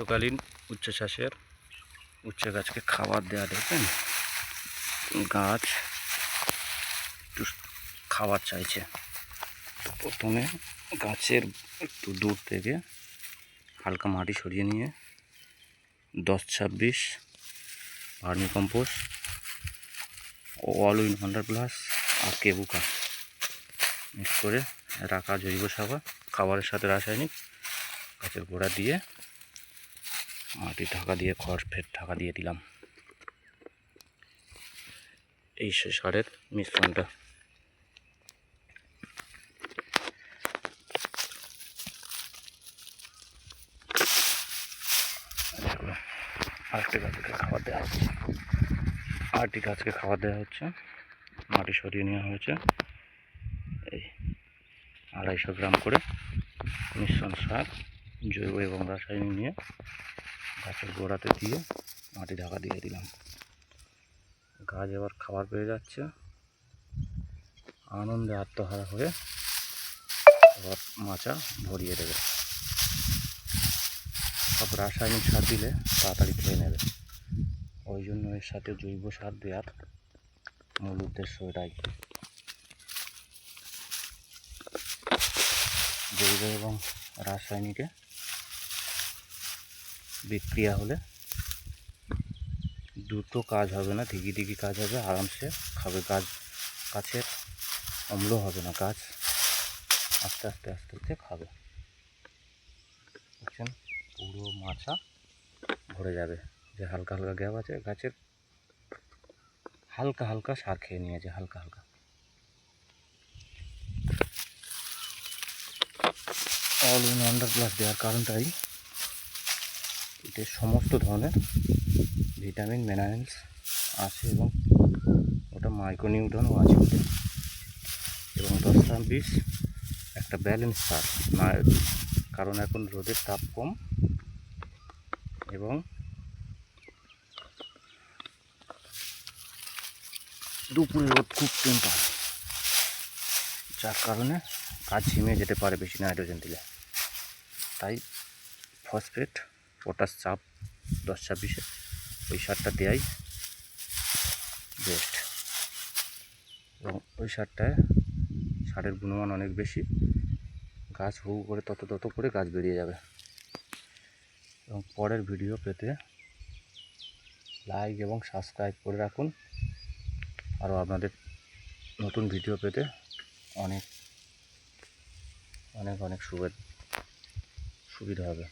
গ্রীষ্মকালীন উচ্ছে চাষের উচ্ছে গাছকে খাবার দেওয়া, দেখেন গাছ একটু খাবার চাইছে। প্রথমে গাছের একটু দূর থেকে হালকা মাটি সরিয়ে নিয়ে 10-26 ভার্মি কম্পোস্ট, অল উইন 100+ আর কেবুকা মিক্স করে রাখা জৈব সার খাবারের সাথে রাসায়নিক গাছের গোড়া দিয়ে মাটি ঢাকা দিয়ে খড় ফের ঢাকা দিয়ে দিলাম। এই সারের মিশ্রণটা আরেকটি গাছকে খাবার দেওয়া হচ্ছে, মাটি সরিয়ে নেওয়া হয়েছে। এই 250 গ্রাম করে মিশ্রণ সার জৈব এবং রাসায়নিক নিয়ে গাছের গোড়াতে দিয়ে মাটি ঢাকা দিয়ে দিলাম। গাছ এবার খাবার পেয়ে যাচ্ছে, আনন্দে আত্মহারা হয়ে এবার মাচা ভরিয়ে দেবে। সব রাসায়নিক সার দিলে তাড়াতাড়ি খেয়ে নেবে, ওই জন্য এর সাথে জৈব সার দেওয়ার মূল উদ্দেশ্য এটাই। জৈব এবং রাসায়নিকে বিক্রিয়া হলে দ্রুত কাজ হবে না, ধীরে কাজ হবে, আরামসে খাবে গাছ। গাছের অম্ল হবে না, গাছ আস্তে আস্তে খাবে। দেখছেন পুরো মাচা ভরে যাবে। যে হালকা গ্যাপ আছে, গাছের হালকা সার খেয়ে নিয়েছে, হালকা অল ইন 100+ দেওয়ার কারণটাই এতে সমস্ত ধরনের ভিটামিন মিনারেলস আছে এবং ওটা মাইক্রোনিউট্রনও আছে ওতে। এবং 10-20 একটা ব্যালেন্স সার না, কারণ এখন রোদের তাপ কম এবং দুপুরে রোদ খুব টেম্পার, যার কারণে গাছ ঝিমিয়ে যেতে পারে বেশি নাইট্রোজেন দিলে। তাই ফসফেট, পটাশ, চাপ 10-26 ওই সারটা দেওয়াই বেস্ট। এবং ওই সারের গুণমান অনেক বেশি, গাছ হু করে তত করে গাছ বেরিয়ে যাবে। এবং পরের ভিডিও পেতে লাইক এবং সাবস্ক্রাইব করে রাখুন, আরও আপনাদের নতুন ভিডিও পেতে অনেক সুবিধা হবে।